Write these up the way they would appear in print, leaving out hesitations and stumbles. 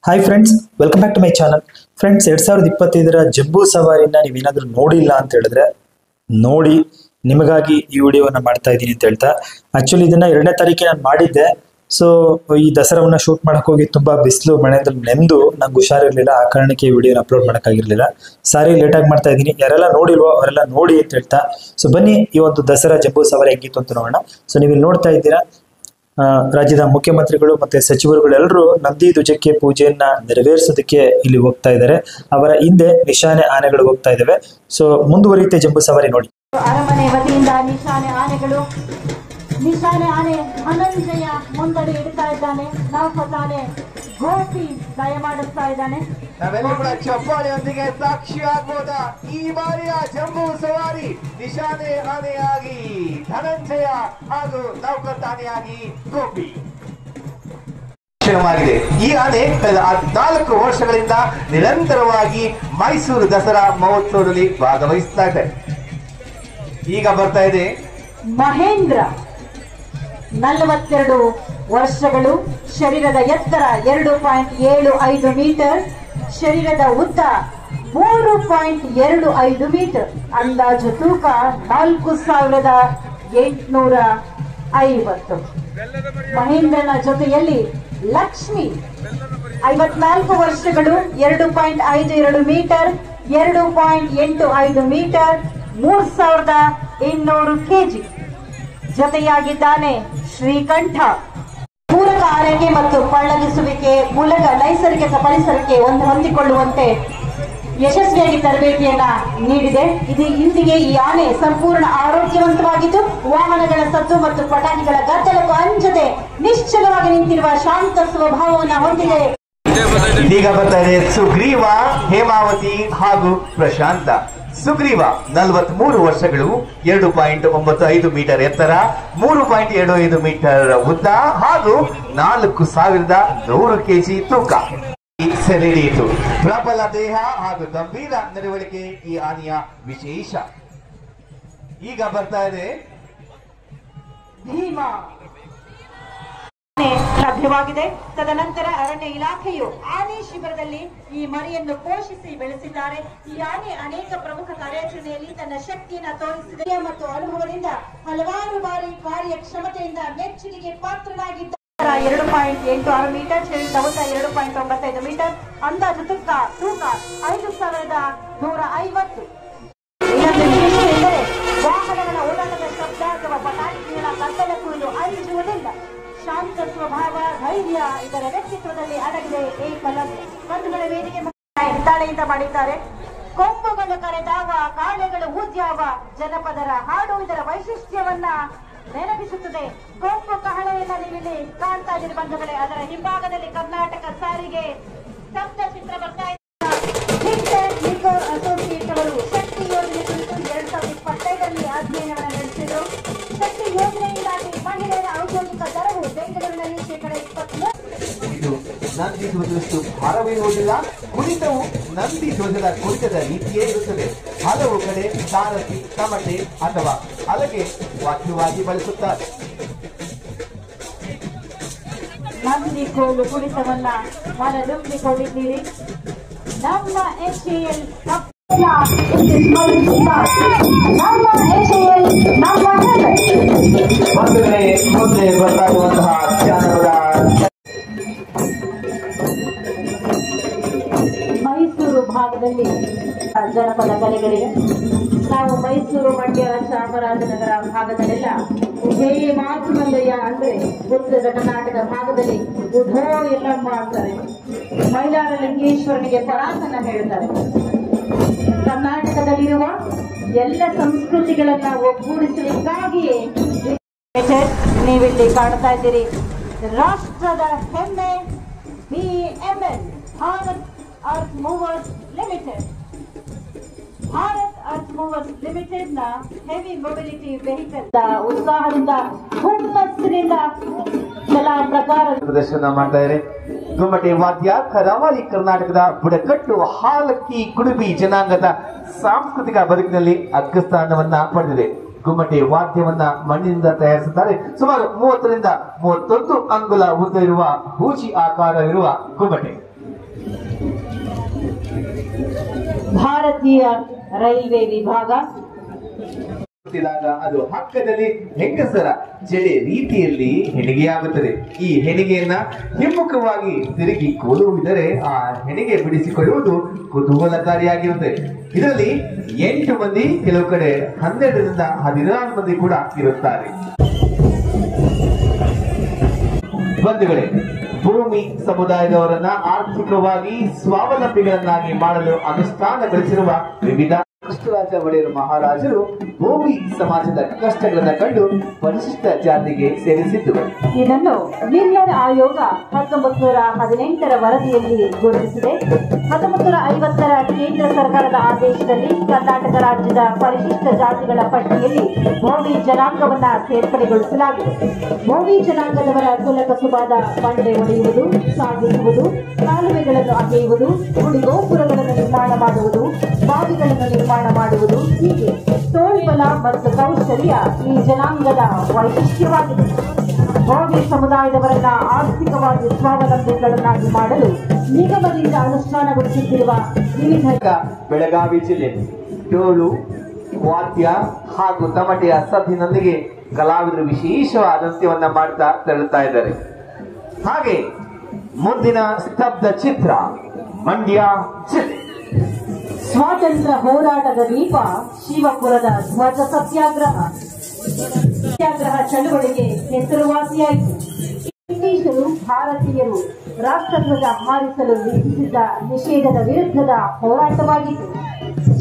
Hi friends, welcome back to my channel. Friends, 2025 ಜಂಬೂ ಸವಾರಿನ ನೀವೇನಾದ್ರೂ ನೋಡಿಲ್ಲ ಅಂತ ಹೇಳಿದ್ರೆ ನೋಡಿ, ನಿಮಗಾಗಿ ಈ ವಿಡಿಯೋವನ್ನ ಮಾಡ್ತಾ ಇದ್ದೀನಿ ಅಂತ ಹೇಳ್ತಾ. ಆಕ್ಚುಲಿ ಇದನ್ನ 2ನೇ ತಾರೀಕಿಗೆ ನಾನು ಮಾಡಿದ್ದೆ. ಸೊ ಈ ದಸರಾವನ್ನ ಶೂಟ್ ಮಾಡಕ್ ಹೋಗಿ ತುಂಬಾ ಬಿಸಿಲು ಮಳೆಯಲ್ಲಿ ನೆಂದು ನಂಗೆ ಹುಷಾರಿರ್ಲಿಲ್ಲ. ಆ ಕಾರಣಕ್ಕೆ ಈ ವಿಡಿಯೋನ ಅಪ್ಲೋಡ್ ಮಾಡೋಕ್ಕಾಗಿರ್ಲಿಲ್ಲ. ಸಾರಿ, ಲೇಟಾಗಿ ಮಾಡ್ತಾ ಇದ್ದೀನಿ. ಯಾರೆಲ್ಲ ನೋಡಿಲ್ವೋ ಅವರೆಲ್ಲ ನೋಡಿ ಅಂತ ಹೇಳ್ತಾ. ಸೊ ಬನ್ನಿ, ಈ ಒಂದು ದಸರಾ ಜಂಬೂ ಸವಾರಿ ಹೆಂಗಿತ್ತು ಅಂತ ನೋಡೋಣ. ಸೊ ನೀವು ಇಲ್ಲಿ ನೋಡ್ತಾ ಇದ್ದೀರಾ, ರಾಜ್ಯದ ಮುಖ್ಯಮಂತ್ರಿಗಳು ಮತ್ತೆ ಸಚಿವರುಗಳೆಲ್ಲರೂ ನಂದಿ ಧ್ವಜಕ್ಕೆ ಪೂಜೆಯನ್ನ ನೆರವೇರಿಸೋದಕ್ಕೆ ಇಲ್ಲಿ ಹೋಗ್ತಾ ಇದ್ದಾರೆ. ಅವರ ಹಿಂದೆ ನಿಶಾನೆ ಆನೆಗಳು ಹೋಗ್ತಾ ಇದ್ದಾವೆ. ಸೊ ಮುಂದುವರಿಯುತ್ತೆ ಜಂಬೂ ಸವಾರಿ, ನೋಡಿ. ಅರಮನೆ ವತಿಯಿಂದ ನಿಶಾನೆ ಆನೆ ಧನಂಜಯ ಮುಂದಡಿ ಇಡ್ತಾ ಇದ್ದಾನೆ. ನೌಕತಾನೆ ಗೋಪಿ ದಯಮಾಡಿಸ್ತಾ ಇದ್ದಾನೆ. ನಾವೆಲ್ಲ ಕೂಡ ಚಪ್ಪಾಳೆಯೊಂದಿಗೆ ಸಾಕ್ಷಿ ಆಗ್ಬೋದಾ ಈ ಬಾರಿಯ ಜಂಬೂ ಸವಾರಿ ನಿಶಾನೆ ಆನೆಯಾಗಿ ಧನಂಜಯ ಹಾಗೂ ನೌಕತಾನೆಯಾಗಿ ಗೋಪಿ ಈ ಆನೆ ಕಳೆದ 4 ವರ್ಷಗಳಿಂದ ನಿರಂತರವಾಗಿ ಮೈಸೂರು ದಸರಾ ಮಹೋತ್ಸವದಲ್ಲಿ ಭಾಗವಹಿಸ್ತಾ ಇದೆ. ಈಗ ಬರ್ತಾ ಇದೆ ಮಹೇಂದ್ರ, 42 ವರ್ಷಗಳು, ಶರೀರದ ಎತ್ತರ 2.75 ಮೀಟರ್, ಶರೀರದ ಉದ್ದ 3.25 ಮೀಟರ್, ಅಂದಾಜು ತೂಕ 4850. ಮಹೇಂದ್ರನ ಜೊತೆಯಲ್ಲಿ ಲಕ್ಷ್ಮಿ, 54 ವರ್ಷಗಳು, 2.52 ಮೀಟರ್, 2.85 ಮೀಟರ್, 3200 ಕೆಜಿ. ಜೊತೆಯಾಗಿದ್ದಾನೆ ಶ್ರೀಕಂಠ. ಪೂರಕ ಆರೈಕೆ ಮತ್ತು ಪಳ್ಳಗಿಸುವಿಕೆ ಮೂಲಕ ನೈಸರ್ಗಿಕ ಪರಿಸರಕ್ಕೆ ಹೊಂದಿಕೊಳ್ಳುವಂತೆ ಯಶಸ್ವಿಯಾಗಿ ತರಬೇತಿಯನ್ನ ನೀಡಿದೆ. ಇಂದಿಗೆ ಈ ಆನೆ ಸಂಪೂರ್ಣ ಆರೋಗ್ಯವಂತವಾಗಿದ್ದು, ವಾಹನಗಳ ಸದ್ದು ಮತ್ತು ಪಟಾಕಿಗಳ ಗದ್ದಲಕ್ಕೂ ಅಂಜದೆ ನಿಶ್ಚಲವಾಗಿ ನಿಂತಿರುವ ಶಾಂತ ಸ್ವಭಾವವನ್ನು ಹೊಂದಿದೆ. ಇದೀಗ ಬರ್ತಾ ಇದೆ ಸುಗ್ರೀವ, ಹೇಮಾವತಿ ಹಾಗೂ ಪ್ರಶಾಂತ. ಸುಗ್ರೀವ 43 ವರ್ಷಗಳು, 2.95 ಮೀಟರ್ ಎತ್ತರ, 3.75 ಮೀಟರ್ ಉದ್ದ ಹಾಗೂ 4100 ಕೆಜಿ ತೂಕ. ಸೆರೆ ಹಿಡಿಯಿತು. ಪ್ರಬಲ ದೇಹ ಹಾಗೂ ಗಂಭೀರ ನಡವಳಿಕೆ ಈ ಆನೆಯ ವಿಶೇಷ. ಈಗ ಬರ್ತಾ ಇದೆ ಭೀಮಾ. ಲಭ್ಯವಾಗಿದೆ. ತದನಂತರ ಅರಣ್ಯ ಇಲಾಖೆಯು ಆನೆ ಶಿಬಿರದಲ್ಲಿ ಈ ಮರಿಯನ್ನು ಪೋಷಿಸಿ ಬೆಳೆಸಿದ್ದಾರೆ. ಈ ಆನೆ ಅನೇಕ ಪ್ರಮುಖ ಕಾರ್ಯಾಚರಣೆಯಲ್ಲಿ ತನ್ನ ಶಕ್ತಿಯನ್ನು ತೋರಿಸಿದೆ ಮತ್ತು ಅನುಭವದಿಂದ ಹಲವಾರು ಬಾರಿ ಕಾರ್ಯಕ್ಷಮತೆಯಿಂದ ಮೆಚ್ಚುಗೆಗೆ ಪಾತ್ರನಾಗಿದ್ದ. 2.86 ಮೀಟರ್, ಶರೀರದ ಉದ್ದ 2.95 ಮೀಟರ್, ಅಂದಾಜು ತೂಕ 5150. ಇನ್ನೊಂದು ವಿಶೇಷ ಎಂದರೆ ವಾಹನಗಳ ಓಡಾಟದ ಶಬ್ದ ಅಥವಾ ಪಟಾಕಿಗಳ ಗದ್ದಲಕ್ಕೂ ಇದು ಅಂಜುವುದಿಲ್ಲ. ಶಾಂತ ಸ್ವಭಾವ, ಧೈರ್ಯ ಇದರ ವ್ಯಕ್ತಿತ್ವದಲ್ಲಿ ಅಡಗಿದೆ. ಏಕಲವ್ಯ ಬಂಧುಗಳ ವೇದಿಕೆ ಹಿತ್ತಾಳೆಯಿಂದ ಮಾಡಿದ್ದಾರೆ. ಕೊಂಬುಗಳು ಕರೆದಾವ, ಕಾಳೆಗಳು ಊದ್ಯಾವ, ಜನಪದರ ಹಾಡು ಇದರ ವೈಶಿಷ್ಟ್ಯವನ್ನ ನೆನಪಿಸುತ್ತದೆ. ಕೊಂಬು ಕಹಳೆಯನ್ನ ನೀವಿಲ್ಲಿ ಕಾಣ್ತಾ ಇದ್ದೀರಿ ಬಂಧುಗಳೇ. ಅದರ ಹಿಂಭಾಗದಲ್ಲಿ ಕರ್ನಾಟಕ ಸಾರಿಗೆ ಸ್ತಬ್ಧ ಚಿತ್ರ ಬರ್ತಾ ಇದೆ. ಅಸೋಸಿಯೇಟ್ ಅವರು ಶಕ್ತಿ ಯೋಜನೆ ಕುರಿತು 2025ರಲ್ಲಿ ಅಧ್ಯಯನವನ್ನು ನಡೆಸಿದರು. ಶಕ್ತಿ ಯೋಜನೆಯಿಂದಾಗಿ ಮಹಿಳೆಯರ ಔದ್ಯೋಗಿಕ ದರವು ಬೆಂಗಳೂರಿನಲ್ಲಿ 20%. ಇದು ನಂದಿ ಧ್ವಜದಷ್ಟು ಭಾರವಿರುವುದಿಲ್ಲ. ಕುಣಿತವು ನಂದಿ ಧ್ವಜದ ಕುಣಿತದ ರೀತಿಯೇ ಇರುತ್ತದೆ. ಹಲವು ಕಡೆ ಸಾರಥಿ, ತಮಟೆ ಅಥವಾ ಹಲಗೆ ವಾದ್ಯವಾಗಿ ಬಳಸುತ್ತಾರೆ. ನಂದಿ ಕೋಲು ಕುಣಿತವನ್ನ ಮನದುಂಬಿಕೊಂಡಿದ್ದೀರಿ. ನಮ್ಮ HAL ಮುಂದೆ ಬರ್ತಾಗುವಂತಹ ಚಾನಲ್ಗಳ ಮೈಸೂರು ಭಾಗದಲ್ಲಿ ಜನಪದ ಕಲೆಗಳಿವೆ. ನಾವು ಮೈಸೂರು, ಮಂಡ್ಯ, ಚಾಮರಾಜನಗರ ಭಾಗದಲ್ಲೆಲ್ಲ ಉಭೇ ಮಾತೃಮಲ್ಲಯ್ಯ ಅಂದ್ರೆ ಉತ್ತರ ಕರ್ನಾಟಕ ಭಾಗದಲ್ಲಿ ಉಧೋ ಎಲ್ಲಮ್ಮ ಅಂತಾರೆ. ಮೈಲಾರ ಲಿಂಗೇಶ್ವರನಿಗೆ ಪರಾತನ ಹೇಳ್ತಾರೆ. ಕರ್ನಾಟಕದಲ್ಲಿರುವ ಎಲ್ಲ ಸಂಸ್ಕೃತಿಗಳನ್ನ ಒಗ್ಗೂಡಿಸಲಿಕ್ಕಾಗಿಯೇ ನೀವಿಲ್ಲಿ ಕಾಣ್ತಾ ಇದ್ದೀರಿ. ರಾಷ್ಟ್ರದ ಹೆಮ್ಮೆ BML, Bharat earth movers limited. Bharat earth movers limited ನ ಹೆವಿ ಮೊಬಿಲಿಟಿ ವೆಹಿಕಲ್ ಉತ್ಸಾಹದಿಂದ ಹುಮ್ಮಸ್ಸಿನಿಂದ ಕಲಾ ಪ್ರಕಾರ ಪ್ರದರ್ಶನ ಮಾಡ್ತಾ ಇದ್ದಾರೆ. ಗುಮ್ಮಟೆ ವಾದ್ಯ ಕರಾವಳಿ ಕರ್ನಾಟಕದ ಬುಡಕಟ್ಟು ಹಾಲಕ್ಕಿ ಕುಡುಬಿ ಜನಾಂಗದ ಸಾಂಸ್ಕೃತಿಕ ಬದುಕಿನಲ್ಲಿ ಅಗ್ರಸ್ಥಾನವನ್ನ ಪಡೆದಿದೆ. ಗುಮ್ಮಟೆ ವಾದ್ಯವನ್ನ ಮಣ್ಣಿನಿಂದ ತಯಾರಿಸುತ್ತಾರೆ. ಸುಮಾರು 30 ರಿಂದ 31 ಅಂಗುಲ ಉದ್ದ ಇರುವ ಹೂಜಿ ಆಕಾರ ಇರುವ ಗುಮ್ಮಟೆ ಭಾರತೀಯ ರೈಲ್ವೆ ವಿಭಾಗ. ಅದು ಹಕ್ಕದಲ್ಲಿ ಹೆಂಗಸರ ಜಡೆ ರೀತಿಯಲ್ಲಿ ಹೆಣಿಗೆಯಾಗುತ್ತದೆ. ಈ ಹೆಣಿಗೆಯನ್ನ ಹಿಮ್ಮುಖವಾಗಿ ತಿರುಗಿ ಕೋಲುವುದರೆ ಆ ಹೆಣಿಗೆ ಬಿಡಿಸಿಕೊಳ್ಳುವುದು ಕುತೂಹಲಕಾರಿಯಾಗಿರುತ್ತದೆ. ಇದರಲ್ಲಿ 8 ಮಂದಿ, ಕೆಲವು ಕಡೆ 12ರಿಂದ 16 ಮಂದಿ ಕೂಡ ಇರುತ್ತಾರೆ. ಬಂಧುಗಳೇ, ಭೂಮಿ ಸಮುದಾಯದವರನ್ನ ಆರ್ಥಿಕವಾಗಿ ಸ್ವಾವಲಂಬಿಗಳನ್ನಾಗಿ ಮಾಡಲು ಅನುಷ್ಠಾನಗೊಳಿಸಿರುವ ವಿವಿಧ ಕೃಷ್ಣರಾಜ ಒಡೆಯರ್ ಮಹಾರಾಜರು ಭೂಮಿ ಸಮಾಜದ ಕಷ್ಟಗಳನ್ನು ಕಂಡು ಪರಿಶಿಷ್ಟ ಜಾತಿಗೆ ಸೇರಿಸಿದ್ದು. ಇದನ್ನು ಮಿಲ್ಲರ್ ಆಯೋಗ 1918ರ ವರದಿಯಲ್ಲಿ ಗುರುತಿಸಿದೆ. 1950ರ ಕೇಂದ್ರ ಸರ್ಕಾರದ ಆದೇಶದಲ್ಲಿ ಕರ್ನಾಟಕ ರಾಜ್ಯದ ಪರಿಶಿಷ್ಟ ಜಾತಿಗಳ ಪಟ್ಟಿಯಲ್ಲಿ ಭೋವಿ ಜನಾಂಗವನ್ನ ಸೇರ್ಪಡೆಗೊಳಿಸಲಾಗಿದೆ. ಭೋವಿ ಜನಾಂಗದವರ ಕುಲಕಸುಬಾದ ಬಂಡೆ ಒಡೆಯುವುದು, ಸಾಗಿಸುವುದು, ಕಾಲುವೆಗಳನ್ನು ಅಗೆಯುವುದು, ಗುಡಿಗೋಪುರಗಳನ್ನು ನಿರ್ಮಾಣ ಮಾಡುವುದು, ಬಾವಿಗಳನ್ನು ನಿರ್ಮಾಣ ಮಾಡುವುದು, ಹೀಗೆ ತೋಳ್ಬಲ ಮತ್ತು ಕೌಶಲ್ಯ ಈ ಜನಾಂಗದ ವೈಶಿಷ್ಟ್ಯವಾಗಿದೆ. ಭೋವಿ ಸಮುದಾಯದವರನ್ನ ಆರ್ಥಿಕವಾಗಿ ಸ್ವಾವಲಂಬಿಗಳನ್ನಾಗಿ ಮಾಡಲು ನಿಗಮದಿಂದ ಅನುಷ್ಠಾನಗೊಳಿಸುತ್ತಿರುವ ವಿವಿಧ ಬೆಳಗಾವಿ ಜಿಲ್ಲೆ ಡೋಲು, ವಾದ್ಯ ಹಾಗೂ ತಮಟೆಯ ಸದ್ದಿನೊಂದಿಗೆ ಕಲಾವಿದರು ವಿಶೇಷವಾದ ನೃತ್ಯವನ್ನ ಮಾಡ್ತಾ ತೆರಳುತ್ತಾ ಇದ್ದಾರೆ. ಹಾಗೆ ಮುಂದಿನ ಸ್ತಬ್ಧ ಚಿತ್ರ ಮಂಡ್ಯ ಜಿಲ್ಲೆ. ಸ್ವಾತಂತ್ರ್ಯ ಹೋರಾಟದ ದೀಪ ಶಿವಪುರದ ಧ್ವಜ ಸತ್ಯಾಗ್ರಹ ಚಳವಳಿಗೆ ಹೆಸರುವಾಸಿಯಾಯಿತು. ಬ್ರಿಟಿಷರು ಭಾರತೀಯರು ರಾಷ್ಟ್ರಧ್ವಜ ಹಾರಿಸಲು ವಿಧಿಸಿದ್ದ ನಿಷೇಧದ ವಿರುದ್ಧದ ಹೋರಾಟವಾಗಿತ್ತು.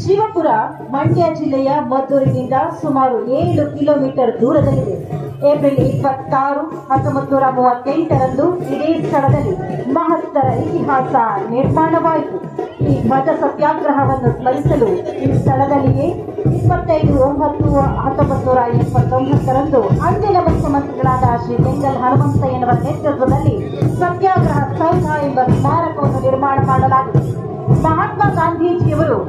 ಶಿವಪುರ ಮಂಡ್ಯ ಜಿಲ್ಲೆಯ ಮದ್ದೂರಿನಿಂದ ಸುಮಾರು 7 ಕಿಲೋಮೀಟರ್ ದೂರದಲ್ಲಿದೆ. ಏಪ್ರಿಲ್ 26, 1938ರಂದು ಇದೇ ಸ್ಥಳದಲ್ಲಿ ಮಹತ್ತರ ಇತಿಹಾಸ ನಿರ್ಮಾಣವಾಯಿತು. ಈ ಧ್ವಜ ಸತ್ಯಾಗ್ರಹವನ್ನು ಸ್ಮರಿಸಲು ಈ ಸ್ಥಳದಲ್ಲಿಯೇ 25/9/1989ರಂದು ಅಂದಿನ ಮುಖ್ಯಮಂತ್ರಿಗಳಾದ ಶ್ರೀ ಬೆಂಗಲ್ ಹನುಮಂತಯ್ಯನವರ ನೇತೃತ್ವದಲ್ಲಿ ಸತ್ಯಾಗ್ರಹ ಸೌಧ ಎಂಬ ಸ್ಮಾರಕವನ್ನು ನಿರ್ಮಾಣ ಮಾಡಲಾಗಿದೆ. ಮಹಾತ್ಮ ಗಾಂಧೀಜಿಯವರು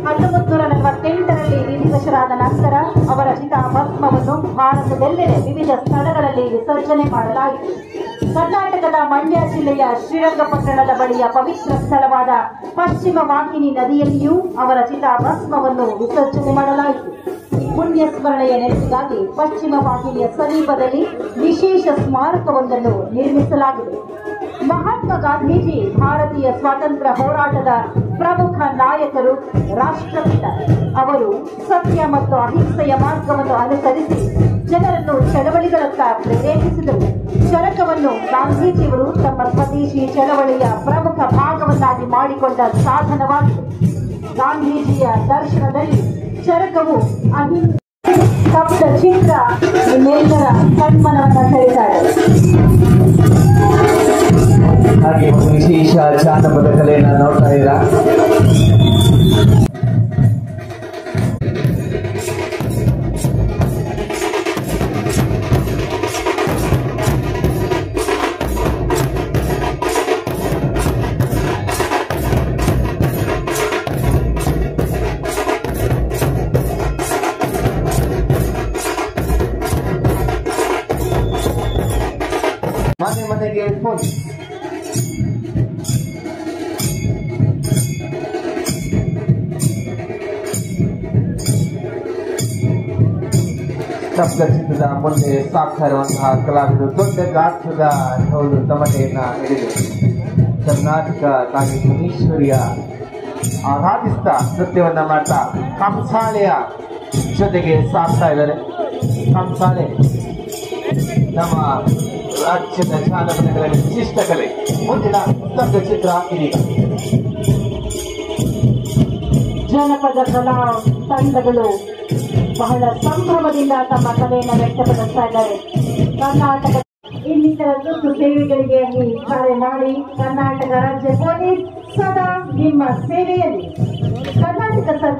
1948ರಲ್ಲಿ ವಿಧಿವಶರಾದ ನಂತರ ಅವರ ಚಿತಾಭಸ್ಮವನ್ನು ಭಾರತದೆಲ್ಲೆಡೆ ವಿವಿಧ ಸ್ಥಳಗಳಲ್ಲಿ ವಿಸರ್ಜನೆ ಮಾಡಲಾಯಿತು. ಕರ್ನಾಟಕದ ಮಂಡ್ಯ ಜಿಲ್ಲೆಯ ಶ್ರೀರಂಗಪಟ್ಟಣದ ಬಳಿಯ ಪವಿತ್ರ ಸ್ಥಳವಾದ ಪಶ್ಚಿಮ ವಾಹಿನಿ ನದಿಯಲ್ಲಿಯೂ ಅವರ ಚಿತಾಭಸ್ಮವನ್ನು ವಿಸರ್ಜನೆ ಮಾಡಲಾಯಿತು. ಈ ಪುಣ್ಯ ಸ್ಮರಣೆಯ ನೆನಪಿಗಾಗಿ ಪಶ್ಚಿಮ ವಾಹಿನಿಯ ಸಮೀಪದಲ್ಲಿ ವಿಶೇಷ ಸ್ಮಾರಕವೊಂದನ್ನು ನಿರ್ಮಿಸಲಾಗಿದೆ. ಮಹಾತ್ಮ ಗಾಂಧೀಜಿ ಭಾರತೀಯ ಸ್ವಾತಂತ್ರ್ಯ ಹೋರಾಟದ ಪ್ರಮುಖ ನಾಯಕರು, ರಾಷ್ಟ್ರಪಿತ. ಅವರು ಸತ್ಯ ಮತ್ತು ಅಹಿಂಸೆಯ ಮಾರ್ಗವನ್ನು ಅನುಸರಿಸಿ ಜನರನ್ನು ಚಳವಳಿಗಳತ್ತ ಪ್ರೇರೇಪಿಸಿದರು. ಚರಕವನ್ನು ಗಾಂಧೀಜಿಯವರು ತಮ್ಮ ಸ್ವದೇಶಿ ಚಳವಳಿಯ ಪ್ರಮುಖ ಭಾಗವನ್ನಾಗಿ ಮಾಡಿಕೊಂಡ ಸಾಧನವಾಗಿದೆ. ಗಾಂಧೀಜಿಯ ದರ್ಶನದಲ್ಲಿ ಚರಕವು ಅಹಿಂಸೆ ಸ್ತಬ್ಧ ಚಿತ್ರ ನಿಮ್ಮೆಲ್ಲರ ಕಣ್ಮನವನ್ನು ಸೆಳೆದಿದೆ. ಹಾಗೆ ಒಂದು ವಿಶೇಷ ಜಾನಪದ ಕಲೆಯನ್ನ ನೋಡ್ತಾ ಇದ್ದೀರಾ. ಮನೆಗೆ ಫೋನ್ ಸಪ್ತಚಿತ್ರದ ಮುಂದೆ ಸಾಕ್ತಾ ಇರುವಂತಹ ಕಲಾವಿದರು ದೊಡ್ಡ ಗಾತ್ರದ ಡೋಲು ತಮಟೆಯನ್ನ ಹಿಡಿದು ಕರ್ನಾಟಕ ತಾಯಿ ಭುವನೇಶ್ವರಿಯ ಆರಾಧಿಸ್ತಾ ನೃತ್ಯವನ್ನ ಮಾಡ್ತಾ ಕಂಸಾಳೆಯ ಜೊತೆಗೆ ಸಾಕ್ತಾ ಇದ್ದಾರೆ. ಕಂಸಾಳೆ ನಮ್ಮ ರಾಜ್ಯದ ಜಾನಪದಗಳಲ್ಲಿ ವಿಶಿಷ್ಟ ಕಲೆ. ಮುಂದಿನ ಸ್ತಬ್ಧ ಚಿತ್ರ ಇದೀಗ. ಜನಪದ ಕಲಾ ತಂಡಗಳು ಬಹಳ ಸಂಭ್ರಮದಿಂದ ತಮ್ಮ ಕಲೆಯನ್ನು ವ್ಯಕ್ತಪಡಿಸ್ತಾ ಇದ್ದಾರೆ. ಕರ್ನಾಟಕ ಇನ್ನಿತರ ತುರ್ತು ಸೇವೆಗಳಿಗೆ ಕರೆ ಮಾಡಿ. ಕರ್ನಾಟಕ ರಾಜ್ಯ ಪೊಲೀಸ್ ಸದಾ ನಿಮ್ಮ ಸೇವೆಯಲ್ಲಿ. ಕರ್ನಾಟಕ ಸರ್ಕಾರ